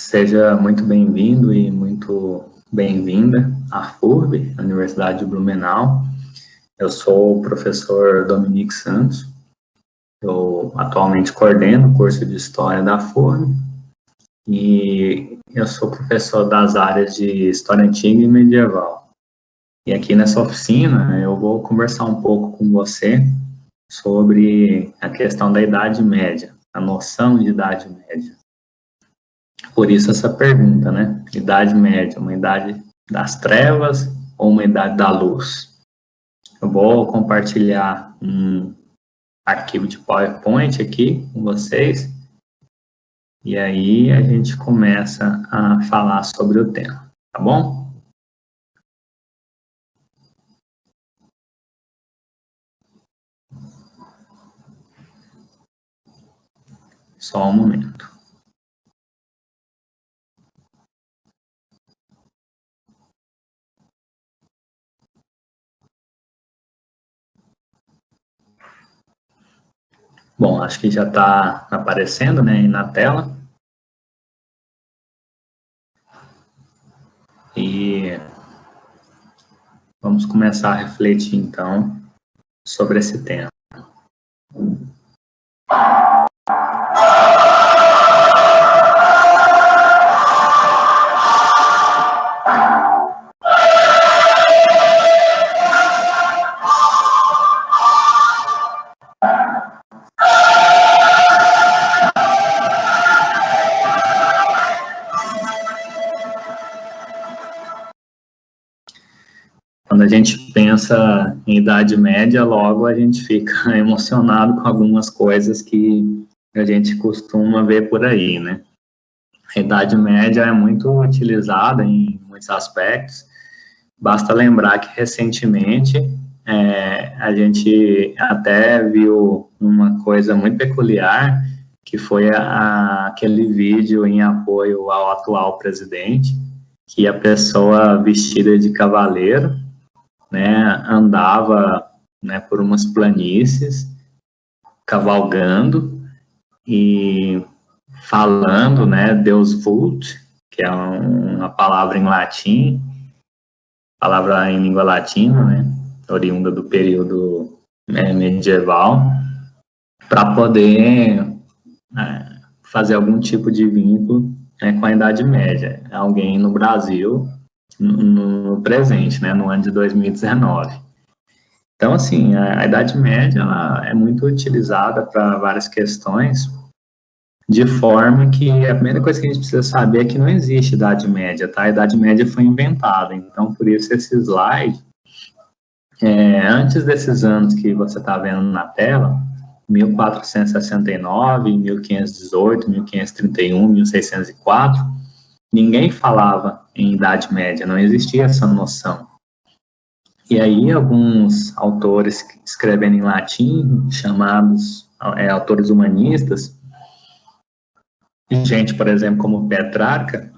Seja muito bem-vindo e muito bem-vinda à FURB, Universidade de Blumenau. Eu sou o professor Dominique Santos. Eu atualmente coordeno o curso de História da FURB e eu sou professor das áreas de História Antiga e Medieval. E aqui nessa oficina eu vou conversar um pouco com você sobre a questão da Idade Média, a noção de Idade Média. Por isso essa pergunta, né? Idade Média, uma idade das trevas ou uma idade da luz? Eu vou compartilhar um arquivo de PowerPoint aqui com vocês e aí a gente começa a falar sobre o tema, tá bom? Só um momento. Bom, acho que já está aparecendo, né, aí na tela. E vamos começar a refletir, então, sobre esse tema. Quando a gente pensa em Idade Média, logo a gente fica emocionado com algumas coisas que a gente costuma ver por aí, né? A Idade Média é muito utilizada em muitos aspectos. Basta lembrar que recentemente a gente até viu uma coisa muito peculiar, que foi aquele vídeo em apoio ao atual presidente, que a pessoa vestida de cavaleiro, né, andava, né, por umas planícies, cavalgando e falando, né, Deus vult, que é uma palavra em latim, palavra em língua latina, né, oriunda do período medieval, para poder fazer algum tipo de vínculo com a Idade Média. Alguém no Brasil, no presente, né, no ano de 2019. Então, assim, a Idade Média ela é muito utilizada para várias questões, de forma que a primeira coisa que a gente precisa saber é que não existe Idade Média, tá? A Idade Média foi inventada, então, por isso, esse slide, antes desses anos que você está vendo na tela, 1469, 1518, 1531, 1604, ninguém falava em Idade Média, não existia essa noção. E aí, alguns autores escrevendo em latim, chamados autores humanistas, gente, por exemplo, como Petrarca,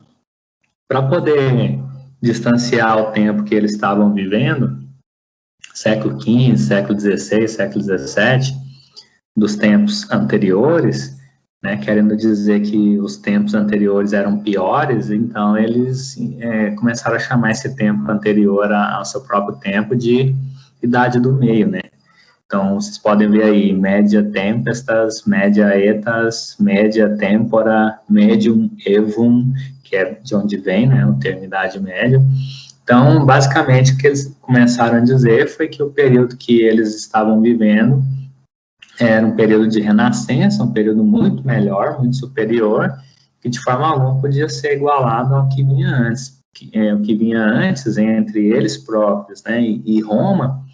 para poder distanciar o tempo que eles estavam vivendo, século XV, século XVI, século XVII, dos tempos anteriores, né, querendo dizer que os tempos anteriores eram piores, então eles começaram a chamar esse tempo anterior ao seu próprio tempo de Idade do Meio, né? Então, vocês podem ver aí, Media Tempestas, Media Aetas, Media Tempora, Medium Evum, que é de onde vem, né, o termo Idade Média. Então, basicamente, o que eles começaram a dizer foi que o período que eles estavam vivendo era um período de renascença, um período muito melhor, muito superior, que de forma alguma podia ser igualado ao que vinha antes. O que vinha antes, entre eles próprios, né, e Roma,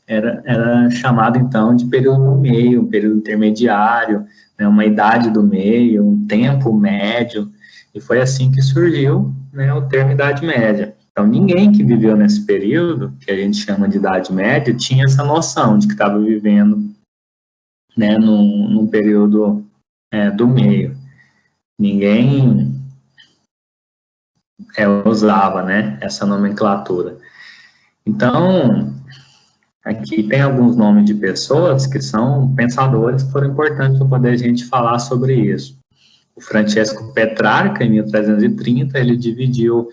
era chamado, então, de período do meio, um período intermediário, né, uma idade do meio, um tempo médio, e foi assim que surgiu, né, o termo Idade Média. Então, ninguém que viveu nesse período, que a gente chama de Idade Média, tinha essa noção de que estava vivendo, né, num período do meio. Ninguém usava, né, essa nomenclatura. Então, aqui tem alguns nomes de pessoas que são pensadores que foram importantes para poder a gente falar sobre isso. O Francesco Petrarca, em 1330, ele dividiu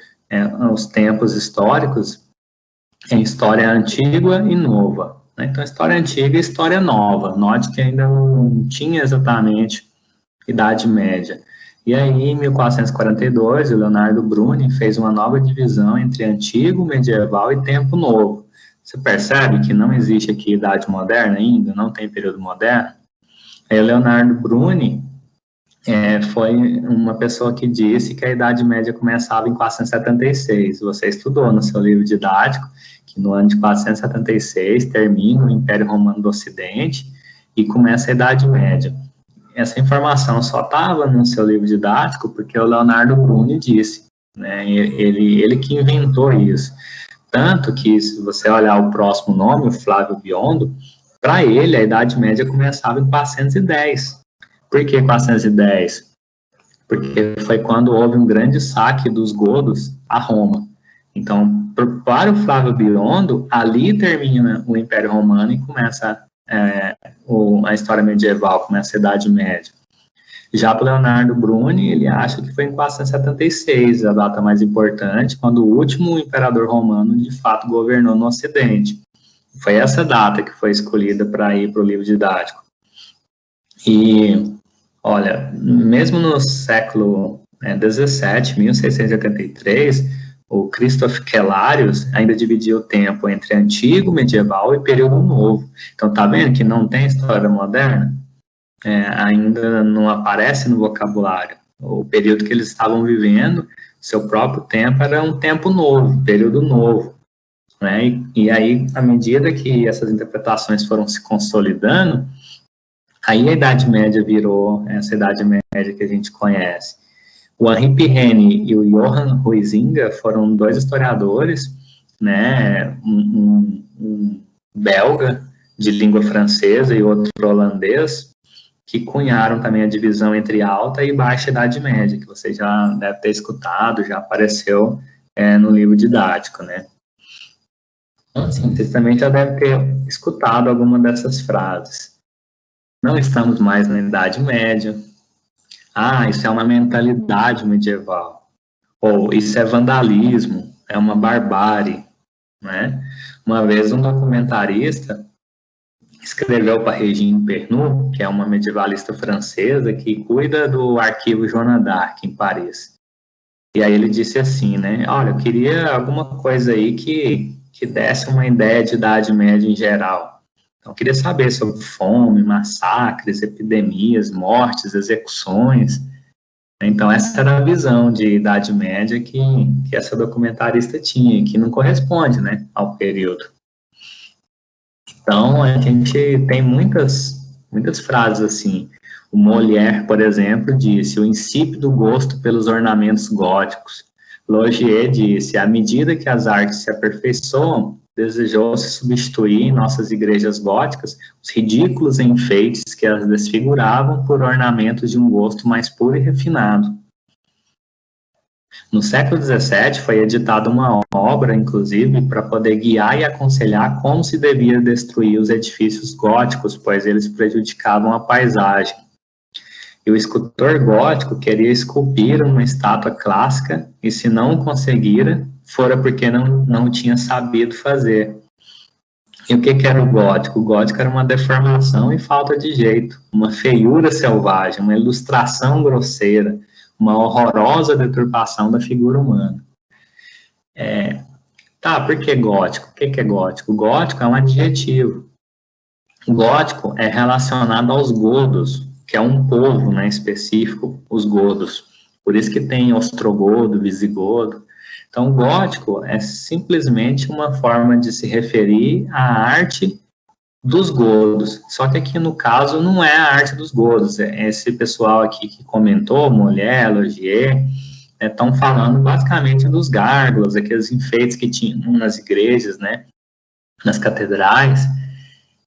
os tempos históricos em história antiga e nova. Né? Então, história antiga e história nova. Note que ainda não tinha exatamente Idade Média. E aí, em 1442, o Leonardo Bruni fez uma nova divisão entre antigo, medieval e tempo novo. Você percebe que não existe aqui Idade Moderna ainda, não tem período moderno? Aí, o Leonardo Bruni foi uma pessoa que disse que a Idade Média começava em 476. Você estudou no seu livro didático que no ano de 476 termina o Império Romano do Ocidente e começa a Idade Média. Essa informação só estava no seu livro didático porque o Leonardo Bruni disse, né? Ele que inventou isso. Tanto que, se você olhar o próximo nome, o Flávio Biondo, para ele a Idade Média começava em 410. Por que 410? Porque foi quando houve um grande saque dos godos a Roma. Então, para o Flávio Biondo, ali termina o Império Romano e começa a história medieval, começa a Idade Média. Já para o Leonardo Bruni, ele acha que foi em 476, a data mais importante, quando o último imperador romano, de fato, governou no Ocidente. Foi essa data que foi escolhida para ir para o livro didático. E, olha, mesmo no século 17, 1683, o Christoph Kellarius ainda dividia o tempo entre antigo, medieval e período novo. Então, tá vendo que não tem história moderna? Ainda não aparece no vocabulário. O período que eles estavam vivendo, seu próprio tempo, era um tempo novo, período novo. Né? E aí, à medida que essas interpretações foram se consolidando, aí a Idade Média virou essa Idade Média que a gente conhece. O Henri Pirenne e o Johan Huizinga foram dois historiadores, né, um belga de língua francesa e outro holandês, que cunharam também a divisão entre Alta e Baixa Idade Média, que você já deve ter escutado, já apareceu no livro didático, né. Então, assim, você também já deve ter escutado alguma dessas frases. Não estamos mais na Idade Média. Isso é uma mentalidade medieval. Ou isso é vandalismo, é uma barbárie, né? Uma vez um documentarista escreveu para Regine Pernoud, que é uma medievalista francesa que cuida do arquivo Joana d'Arc em Paris. E aí ele disse assim, né? Olha, eu queria alguma coisa aí que desse uma ideia de Idade Média em geral. Então, eu queria saber sobre fome, massacres, epidemias, mortes, execuções. Então, essa era a visão de Idade Média que essa documentarista tinha, que não corresponde, né, ao período. Então, a gente tem muitas frases assim. O Molière, por exemplo, disse o insípido gosto pelos ornamentos góticos. Laugier disse, à medida que as artes se aperfeiçoam, desejou-se substituir em nossas igrejas góticas os ridículos enfeites que as desfiguravam por ornamentos de um gosto mais puro e refinado. No século XVII foi editada uma obra, inclusive, para poder guiar e aconselhar como se devia destruir os edifícios góticos, pois eles prejudicavam a paisagem. E o escultor gótico queria esculpir uma estátua clássica e, se não conseguira, fora porque não tinha sabido fazer. E o que era o gótico? O gótico era uma deformação e falta de jeito, uma feiura selvagem, uma ilustração grosseira, uma horrorosa deturpação da figura humana. Por que gótico? O que é gótico? O gótico é um adjetivo. O gótico é relacionado aos godos, que é um povo, né, específico, os godos. Por isso que tem ostrogodo, visigodo. Então, o gótico é simplesmente uma forma de se referir à arte dos godos. Só que aqui, no caso, não é a arte dos godos. Esse pessoal aqui que comentou, Molière, Laugier, estão falando basicamente dos gárgulas, aqueles enfeites que tinham nas igrejas, né, nas catedrais.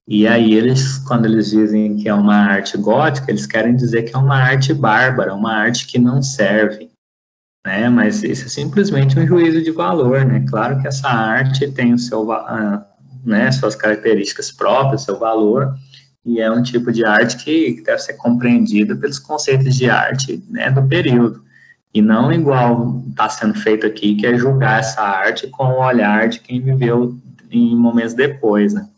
E aí, quando eles dizem que é uma arte gótica, eles querem dizer que é uma arte bárbara, uma arte que não serve. Né, mas isso é simplesmente um juízo de valor, né? Claro que essa arte tem o seu, suas características próprias, seu valor, e é um tipo de arte que deve ser compreendida pelos conceitos de arte, né, do período, e não igual está sendo feito aqui, que é julgar essa arte com o olhar de quem viveu em momentos depois, né.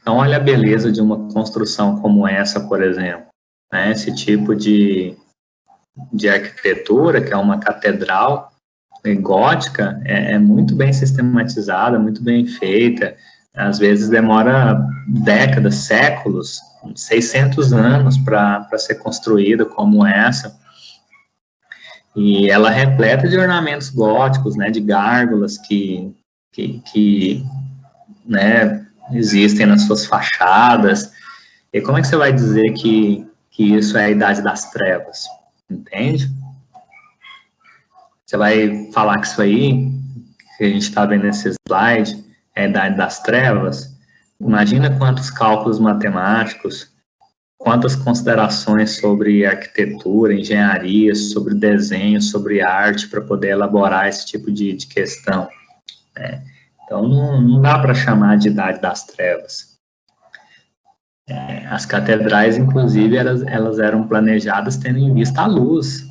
Então, olha a beleza de uma construção como essa, por exemplo, né, esse tipo de arquitetura, que é uma catedral gótica, é muito bem sistematizada, muito bem feita, às vezes demora décadas, séculos, 600 anos para ser construída como essa, e ela é repleta de ornamentos góticos, né, de gárgulas que né, existem nas suas fachadas. E como é que você vai dizer que isso é a Idade das Trevas? Entende? Você vai falar que isso aí, que a gente está vendo nesse slide, é a Idade das Trevas? Imagina quantos cálculos matemáticos, quantas considerações sobre arquitetura, engenharia, sobre desenho, sobre arte, para poder elaborar esse tipo de questão, né? Então, não dá para chamar de Idade das Trevas. As catedrais, inclusive, elas eram planejadas tendo em vista a luz,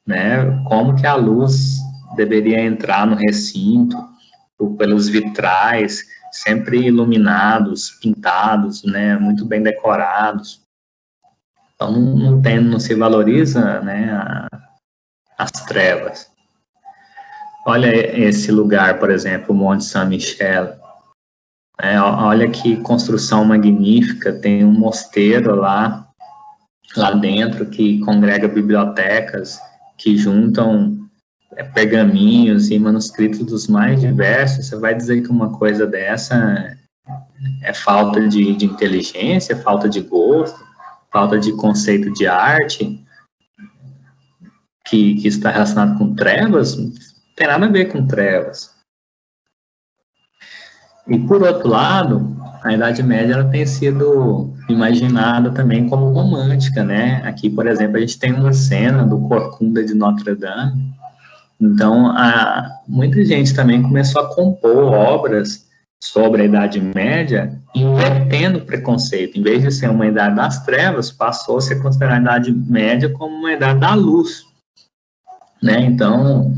né? Como que a luz deveria entrar no recinto, pelos vitrais, sempre iluminados, pintados, né? Muito bem decorados. Então, não se valoriza, né, as trevas. Olha esse lugar, por exemplo, o Monte Saint-Michel. Olha que construção magnífica, tem um mosteiro lá dentro que congrega bibliotecas que juntam pergaminhos e manuscritos dos mais diversos. Você vai dizer que uma coisa dessa é falta de inteligência, falta de gosto, falta de conceito de arte, que está relacionado com trevas? Não tem nada a ver com trevas. E, por outro lado, a Idade Média ela tem sido imaginada também como romântica, né? Aqui, por exemplo, a gente tem uma cena do Corcunda de Notre Dame. Então, muita gente também começou a compor obras sobre a Idade Média, invertendo o preconceito. Em vez de ser uma Idade das Trevas, passou a ser considerada a Idade Média como uma Idade da Luz, né? Então,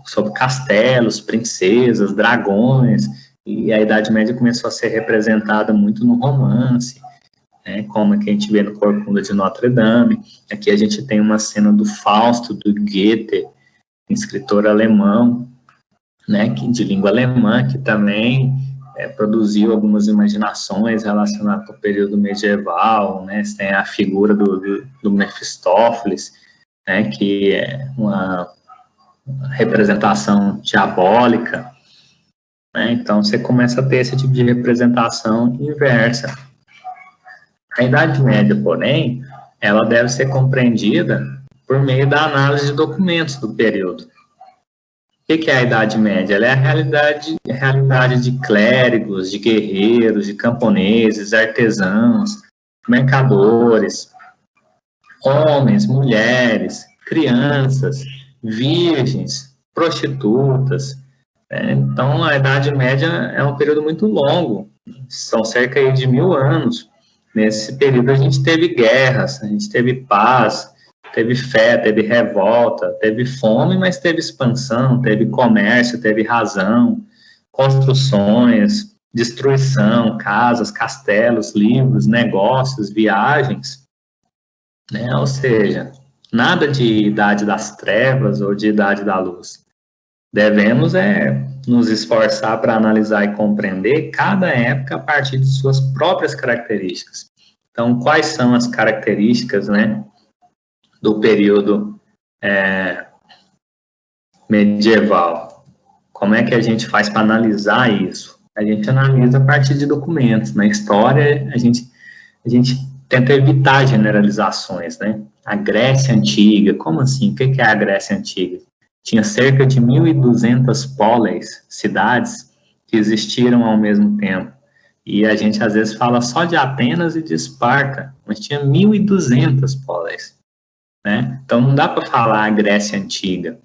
sobre castelos, princesas, dragões, e a Idade Média começou a ser representada muito no romance, né, como que a gente vê no Corcunda de Notre Dame. Aqui a gente tem uma cena do Fausto, do Goethe, escritor alemão, né, de língua alemã, que também produziu algumas imaginações relacionadas com o período medieval, né. Você tem a figura do Mefistófeles, né, que é uma representação diabólica, né? Então você começa a ter esse tipo de representação inversa. A Idade Média, porém, ela deve ser compreendida por meio da análise de documentos do período. O que é a Idade Média? Ela é a realidade de clérigos, de guerreiros, de camponeses, artesãos, mercadores, homens, mulheres, crianças, virgens, prostitutas. Então, a Idade Média é um período muito longo, são cerca de 1000 anos. Nesse período a gente teve guerras, a gente teve paz, teve fé, teve revolta, teve fome, mas teve expansão, teve comércio, teve razão, construções, destruição, casas, castelos, livros, negócios, viagens, né? Ou seja, nada de Idade das Trevas ou de Idade da Luz. Devemos nos esforçar para analisar e compreender cada época a partir de suas próprias características. Então, quais são as características, né, do período medieval? Como é que a gente faz para analisar isso? A gente analisa a partir de documentos. Na história, a gente tenta evitar generalizações, né? A Grécia Antiga, como assim? O que é a Grécia Antiga? Tinha cerca de 1.200 poleis, cidades, que existiram ao mesmo tempo. E a gente, às vezes, fala só de Atenas e de Esparta, mas tinha 1.200 poleis, né? Então, não dá para falar a Grécia Antiga.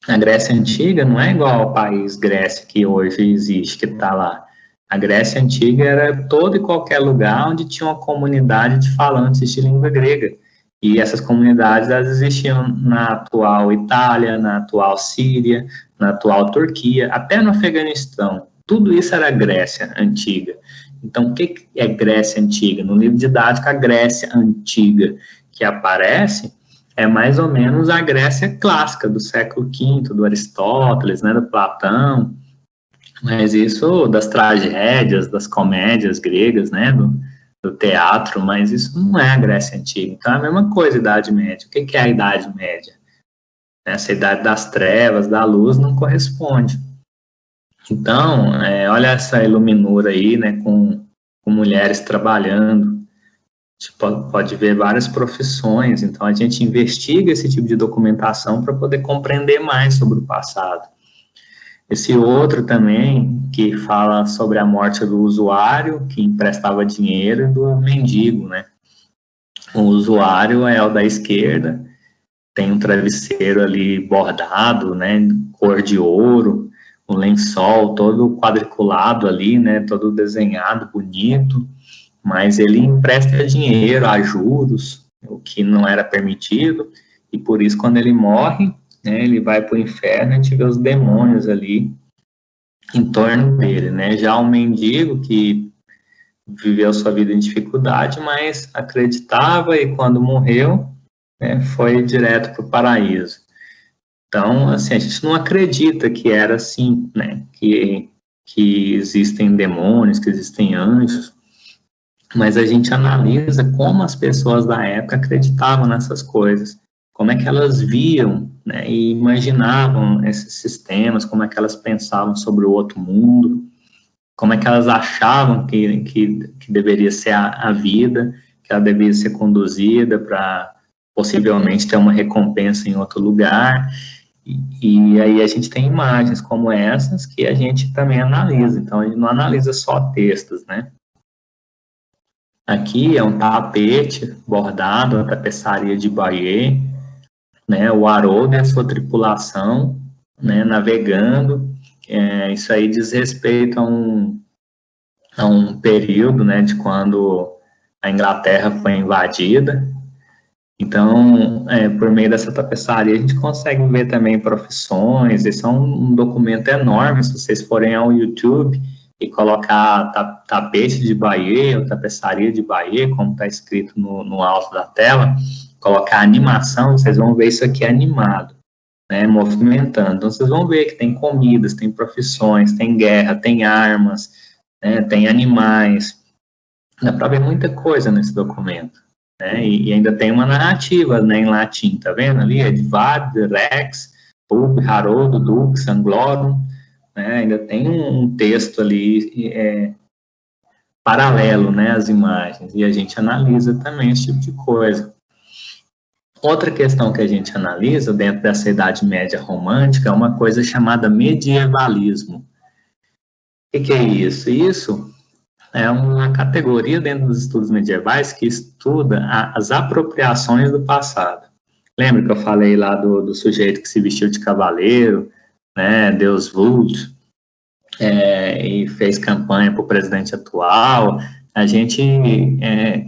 A Grécia Antiga não é igual ao país Grécia que hoje existe, que está lá. A Grécia Antiga era todo e qualquer lugar onde tinha uma comunidade de falantes de língua grega. E essas comunidades, elas existiam na atual Itália, na atual Síria, na atual Turquia, até no Afeganistão. Tudo isso era Grécia Antiga. Então, o que é Grécia Antiga? No livro didático, a Grécia Antiga que aparece é mais ou menos a Grécia clássica, do século V, do Aristóteles, né, do Platão, mas isso das tragédias, das comédias gregas, né, do teatro, mas isso não é a Grécia Antiga. Então é a mesma coisa, a Idade Média. O que é a Idade Média? Essa idade das trevas, da luz, não corresponde. Então, olha essa iluminura aí, né, com mulheres trabalhando. A gente pode ver várias profissões, então a gente investiga esse tipo de documentação para poder compreender mais sobre o passado. Esse outro também, que fala sobre a morte do usuário, que emprestava dinheiro, e do mendigo, né? O usuário é o da esquerda, tem um travesseiro ali bordado, né, cor de ouro, um lençol todo quadriculado ali, né, todo desenhado, bonito, mas ele empresta dinheiro a juros, o que não era permitido, e por isso quando ele morre, né, ele vai para o inferno e a gente vê os demônios ali em torno dele, né? Já o mendigo que viveu sua vida em dificuldade, mas acreditava e quando morreu, né, foi direto para o paraíso. Então, assim, a gente não acredita que era assim, né? Que existem demônios, que existem anjos, mas a gente analisa como as pessoas da época acreditavam nessas coisas, como é que elas viam, né, e imaginavam esses sistemas, como é que elas pensavam sobre o outro mundo, como é que elas achavam que deveria ser a vida, que ela deveria ser conduzida para possivelmente ter uma recompensa em outro lugar, e aí a gente tem imagens como essas que a gente também analisa, então a gente não analisa só textos, né. Aqui é um tapete bordado, uma tapeçaria de Bayeux, né, o Haroldo e a sua tripulação, né, navegando. Isso aí diz respeito a um período, né, de quando a Inglaterra foi invadida. Então, por meio dessa tapeçaria, a gente consegue ver também profissões. Esse é um documento enorme, se vocês forem ao YouTube e colocar tapete de Bayeux, ou tapeçaria de Bayeux, como está escrito no alto da tela, colocar animação, vocês vão ver isso aqui animado, né, movimentando. Então, vocês vão ver que tem comidas, tem profissões, tem guerra, tem armas, né, tem animais. Dá para ver muita coisa nesse documento, né, e ainda tem uma narrativa, né, em latim, tá vendo ali? Edvard, Rex, Pub, Haroldo, Dux, Anglorum, né, ainda tem um texto ali paralelo, né, às imagens, e a gente analisa também esse tipo de coisa. Outra questão que a gente analisa dentro dessa Idade Média romântica é uma coisa chamada medievalismo. O que é isso? Isso é uma categoria dentro dos estudos medievais que estuda as apropriações do passado. Lembra que eu falei lá do sujeito que se vestiu de cavaleiro, né, Deus Vult, e fez campanha para o presidente atual? A gente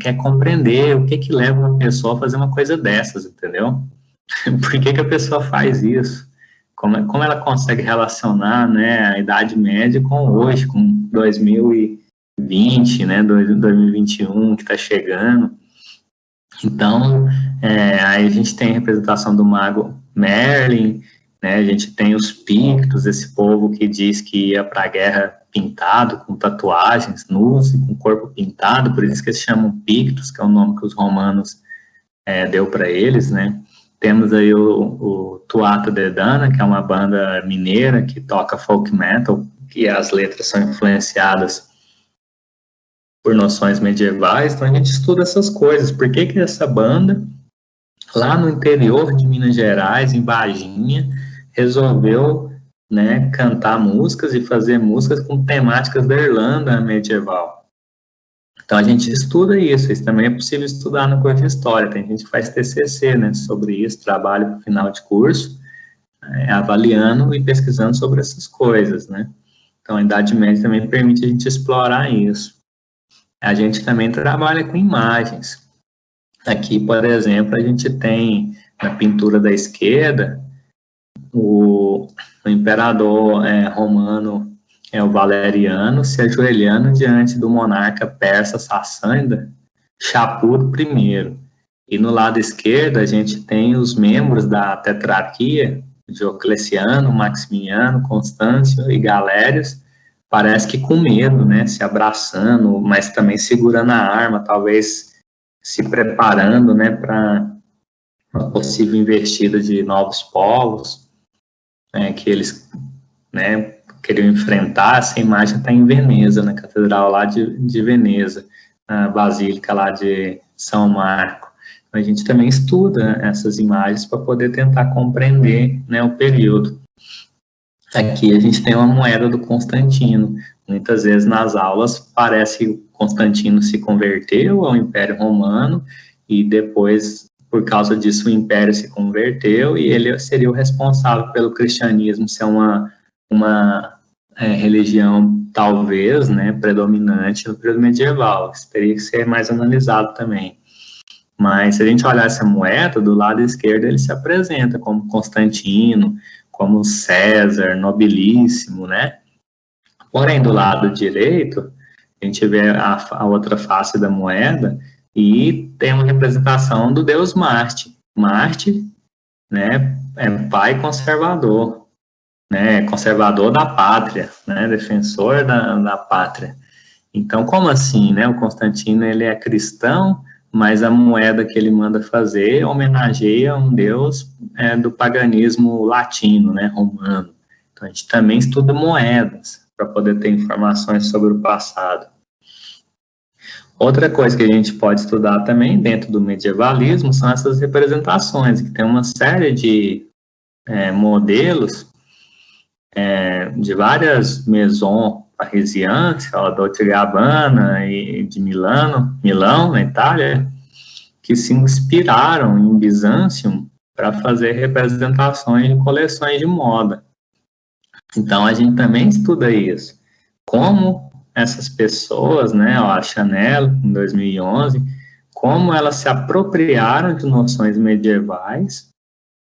quer compreender o que leva uma pessoa a fazer uma coisa dessas, entendeu? Por que a pessoa faz isso? Como ela consegue relacionar, né, a Idade Média com hoje, com 2020, né, 2021 que está chegando. Então, aí a gente tem a representação do mago Merlin, né, a gente tem os Pictos, esse povo que diz que ia para a guerra pintado, com tatuagens, nus e com o corpo pintado, por isso que eles chamam Pictos, que é o nome que os romanos deu para eles, né. Temos aí o Tuatha Dé Danann, que é uma banda mineira que toca folk metal, que as letras são influenciadas por noções medievais, então a gente estuda essas coisas. Por que essa banda, lá no interior de Minas Gerais, em Varginha, resolveu, né, cantar músicas e fazer músicas com temáticas da Irlanda medieval? Então a gente estuda isso também é possível estudar no curso de História, tem gente que faz TCC, né, sobre isso, trabalho para o final de curso, avaliando e pesquisando sobre essas coisas, né. Então, a Idade Média também permite a gente explorar isso. A gente também trabalha com imagens. Aqui, por exemplo, a gente tem na pintura da esquerda o imperador romano, o Valeriano, se ajoelhando diante do monarca persa Sassânida, Shapur I. E no lado esquerdo a gente tem os membros da tetrarquia, Diocleciano, Maximiano, Constâncio e Galérios, parece que com medo, né, se abraçando, mas também segurando a arma, talvez se preparando, né, para uma possível investida de novos povos, que eles, né, queriam enfrentar. Essa imagem está em Veneza, na catedral lá de Veneza, na basílica lá de São Marco. A gente também estuda essas imagens para poder tentar compreender, né, o período. Aqui a gente tem uma moeda do Constantino. Muitas vezes nas aulas parece que o Constantino se converteu ao Império Romano e depois, por causa disso, o Império se converteu e ele seria o responsável pelo cristianismo ser uma religião, talvez, né, predominante no período medieval. Isso teria que ser mais analisado também. Mas se a gente olhar essa moeda, do lado esquerdo ele se apresenta como Constantino, como César, nobilíssimo, né? Porém, do lado direito, a gente vê a outra face da moeda e tem uma representação do deus Marte. Marte, né, é pai conservador, né, conservador da pátria, né, defensor da pátria. Então, como assim, né? O Constantino, ele é cristão, mas a moeda que ele manda fazer homenageia um deus do paganismo latino, né, romano. Então, a gente também estuda moedas para poder ter informações sobre o passado. Outra coisa que a gente pode estudar também dentro do medievalismo são essas representações, que tem uma série de modelos de várias maisons parisienses, a Dolce & Gabbana e de Milão, na Itália, que se inspiraram em Bizâncio para fazer representações de coleções de moda. Então, a gente também estuda isso. Como essas pessoas, né, a Chanel, em 2011, como elas se apropriaram de noções medievais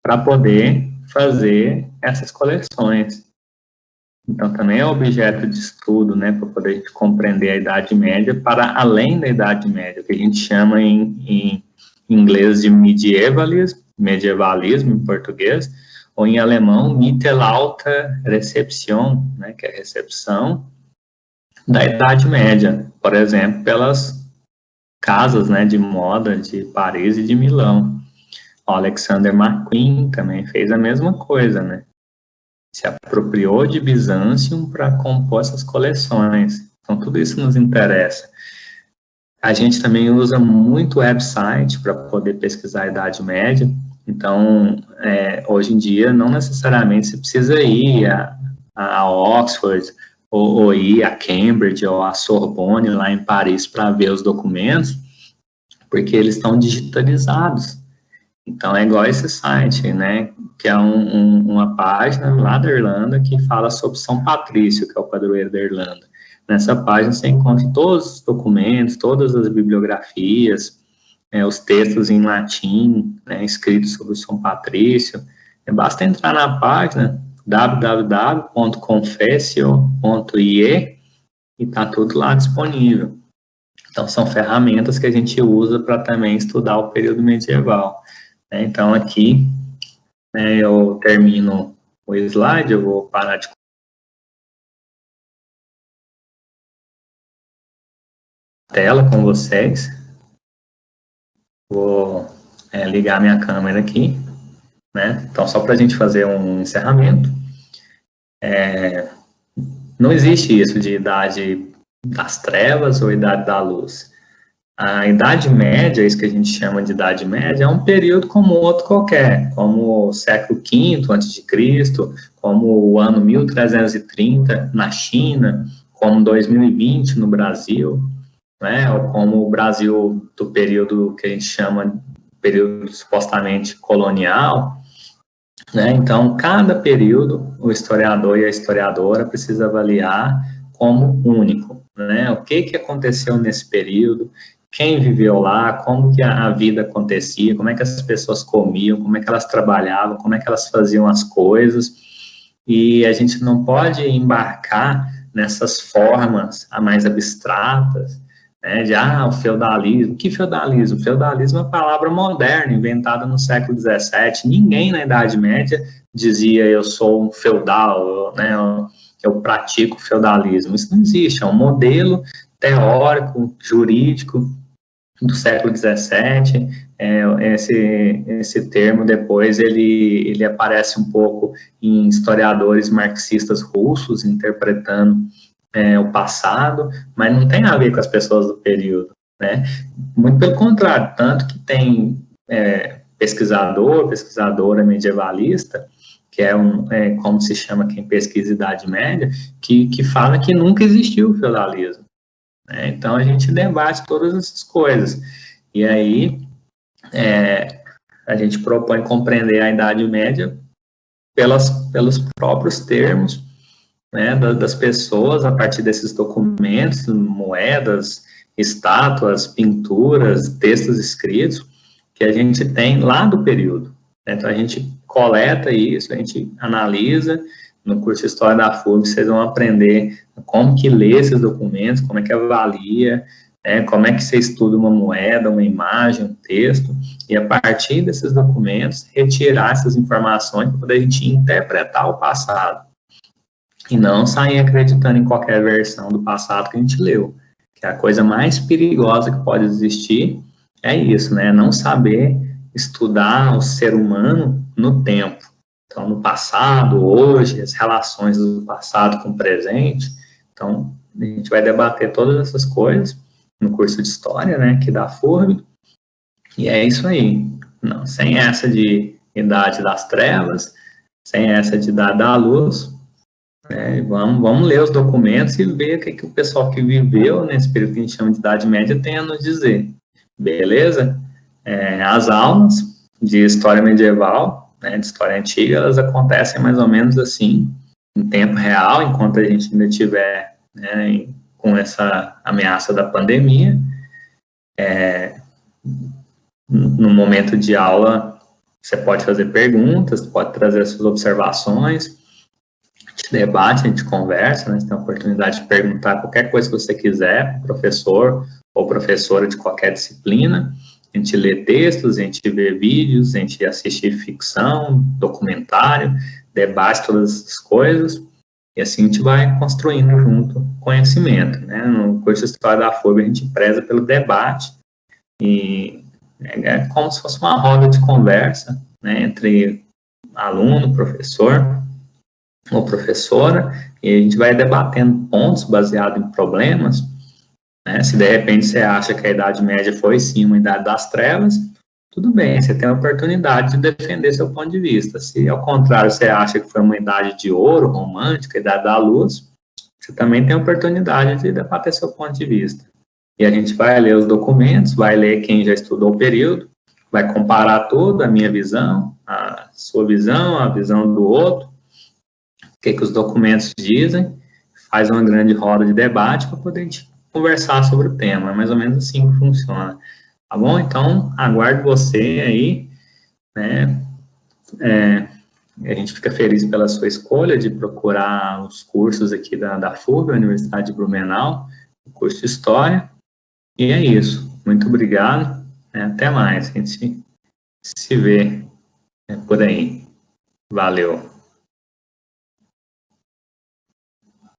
para poder fazer essas coleções. Então, também é objeto de estudo, né, para poder compreender a Idade Média para além da Idade Média, que a gente chama em inglês de medievalismo em português, ou em alemão, Mittelalterrezeption, né, que é a recepção da Idade Média, por exemplo, pelas casas, né, de moda de Paris e de Milão. O Alexander McQueen também fez a mesma coisa, né? Se apropriou de Bizâncio para compor essas coleções. Então, tudo isso nos interessa. A gente também usa muito website para poder pesquisar a Idade Média. Então, hoje em dia, não necessariamente você precisa ir a Oxford, ou ir a Cambridge, ou a Sorbonne, lá em Paris, para ver os documentos, porque eles estão digitalizados. Então, é igual esse site, né, que é uma página lá da Irlanda que fala sobre São Patrício, que é o padroeiro da Irlanda. Nessa página você encontra todos os documentos, todas as bibliografias, os textos em latim, né, escritos sobre São Patrício. Basta entrar na página www.confessio.ie e está tudo lá disponível. Então, são ferramentas que a gente usa para também estudar o período medieval. Então, aqui, eu termino o slide, eu vou parar de tela com vocês. Vou ligar minha câmera aqui, né? Então, só para a gente fazer um encerramento. Não existe isso de idade das trevas ou idade da luz. A Idade Média, isso que a gente chama de Idade Média, é um período como outro qualquer, como o século V a.C., como o ano 1330 na China, como 2020 no Brasil, né, ou como o Brasil do período que a gente chama de período supostamente colonial. né? Então, cada período, o historiador e a historiadora precisa avaliar como único, né? O que aconteceu nesse período, quem viveu lá, como que a vida acontecia, como é que as pessoas comiam, como é que elas trabalhavam, como é que elas faziam as coisas, e a gente não pode embarcar nessas formas a mais abstratas, né, de, o feudalismo. Que feudalismo? Feudalismo é uma palavra moderna, inventada no século XVII. Ninguém na Idade Média dizia eu sou um feudal, né, eu pratico feudalismo. Isso não existe, é um modelo teórico, jurídico do século XVII. Esse termo depois ele aparece um pouco em historiadores marxistas russos interpretando o passado, mas não tem a ver com as pessoas do período, né? Muito pelo contrário, tanto que tem pesquisadora medievalista, que como se chama quem pesquisa Idade Média, que fala que nunca existiu o feudalismo. Então, a gente debate todas essas coisas. E aí, a gente propõe compreender a Idade Média pelos próprios termos, né, das pessoas, a partir desses documentos, moedas, estátuas, pinturas, textos escritos, que a gente tem lá do período. Então, a gente coleta isso, a gente analisa. No curso de História da FURB, vocês vão aprender como que lê esses documentos, como é que avalia, como é que você estuda uma moeda, uma imagem, um texto, e a partir desses documentos, retirar essas informações para poder a gente interpretar o passado. E não sair acreditando em qualquer versão do passado que a gente leu. Que a coisa mais perigosa que pode existir é isso, né? Não saber estudar o ser humano no tempo. Então, no passado, hoje, as relações do passado com o presente. Então, a gente vai debater todas essas coisas no curso de História, né, aqui da FURB. E é isso aí. Não, sem essa de Idade das Trevas, sem essa de Idade da Luz, vamos ler os documentos e ver o que o pessoal que viveu nesse período que a gente chama de Idade Média tem a nos dizer. Beleza? As aulas de História Medieval, de História Antiga, elas acontecem mais ou menos assim, em tempo real, enquanto a gente ainda estiver com essa ameaça da pandemia. No momento de aula, você pode fazer perguntas, pode trazer suas observações, a gente debate, a gente conversa, né? Você tem a oportunidade de perguntar qualquer coisa que você quiser, professor ou professora de qualquer disciplina. A gente lê textos, a gente vê vídeos, a gente assiste ficção, documentário, debate todas essas coisas, e assim a gente vai construindo junto conhecimento, né? No curso de História da FURB, a gente preza pelo debate, e é como se fosse uma roda de conversa, né, entre aluno, professor ou professora, e a gente vai debatendo pontos baseados em problemas, né? Se de repente você acha que a Idade Média foi sim uma Idade das Trevas, tudo bem, você tem a oportunidade de defender seu ponto de vista. Se ao contrário você acha que foi uma Idade de Ouro, romântica, Idade da Luz, você também tem a oportunidade de debater seu ponto de vista. E a gente vai ler os documentos, vai ler quem já estudou o período, vai comparar tudo, a minha visão, a sua visão, a visão do outro, o que os documentos dizem, faz uma grande roda de debate para poder a gente conversar sobre o tema. É mais ou menos assim que funciona. Tá bom? Então, aguardo você aí, né? A gente fica feliz pela sua escolha de procurar os cursos aqui da FURB, Universidade de Blumenau, o curso de História. E é isso. Muito obrigado. Até mais. A gente se vê por aí. Valeu.